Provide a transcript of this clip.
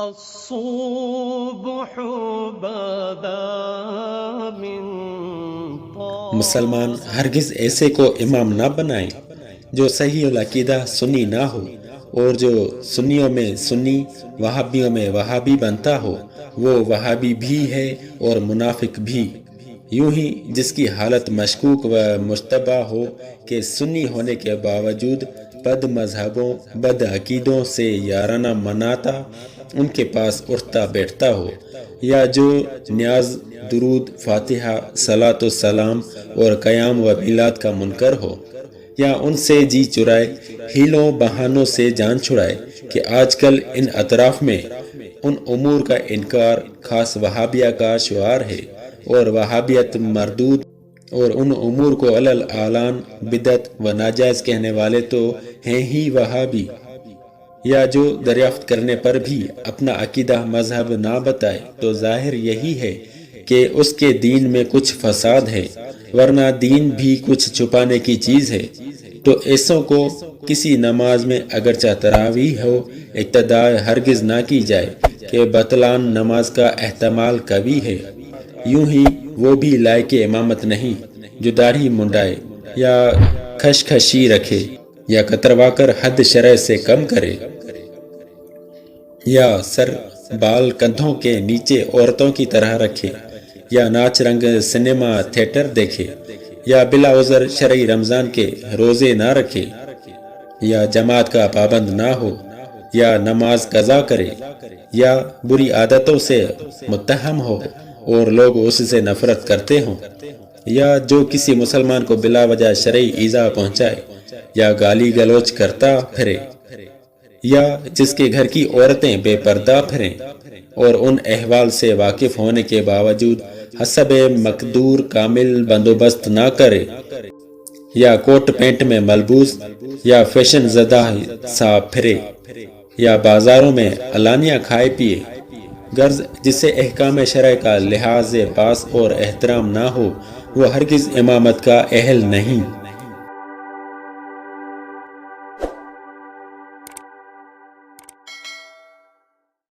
الصبح بدا من مسلمان ہرگز ایسے کو امام نہ بنائیں جو صحیح العقیدہ سنی نہ ہو، اور جو سنیوں میں سنی وہابیوں میں وہابی بنتا ہو وہ وہابی بھی ہے اور منافق بھی۔ یوں ہی جس کی حالت مشکوک و مشتبہ ہو کہ سنی ہونے کے باوجود بد مذہبوں بد عقیدوں سے یارانہ مناتا ان کے پاس اٹھتا بیٹھتا ہو، یا جو نیاز درود فاتحہ صلاۃ و سلام اور قیام و میلاد کا منکر ہو، یا ان سے جی چرائے، ہیلوں بہانوں سے جان چھڑائے کہ آج کل ان اطراف میں ان امور کا انکار خاص وہابیہ کا شعار ہے، اور وہابیت مردود اور ان امور کو علل اعلان بدعت و ناجائز کہنے والے تو ہیں ہی وہابی، یا جو دریافت کرنے پر بھی اپنا عقیدہ مذہب نہ بتائے تو ظاہر یہی ہے کہ اس کے دین میں کچھ فساد ہے، ورنہ دین بھی کچھ چھپانے کی چیز ہے۔ تو ایسوں کو کسی نماز میں اگرچہ تراویح ہو اقتداء ہرگز نہ کی جائے کہ بطلان نماز کا احتمال قوی ہے۔ یوں ہی وہ بھی لائق امامت نہیں جو داڑھی منڈائے یا کھشکھشی رکھے یا کتروا کر حد شرع سے کم کرے، یا سر بال کندھوں کے نیچے عورتوں کی طرح رکھے، یا ناچ رنگ سنیما تھیٹر دیکھے، یا بلا عذر شرعی رمضان کے روزے نہ رکھے، یا جماعت کا پابند نہ ہو، یا نماز قضا کرے، یا بری عادتوں سے متہم ہو اور لوگ اس سے نفرت کرتے ہوں، یا جو کسی مسلمان کو بلا وجہ شرعی ایذا پہنچائے یا گالی گلوچ کرتا پھرے، یا جس کے گھر کی عورتیں بے پردہ پھریں اور ان احوال سے واقف ہونے کے باوجود حسب مقدور کامل بندوبست نہ کرے، یا کوٹ پینٹ میں ملبوس یا فیشن زدہ سا پھرے، یا بازاروں میں علانیہ کھائے پیے، غرض جسے احکام شرع کا لحاظ پاس اور احترام نہ ہو وہ ہرگز امامت کا اہل نہیں۔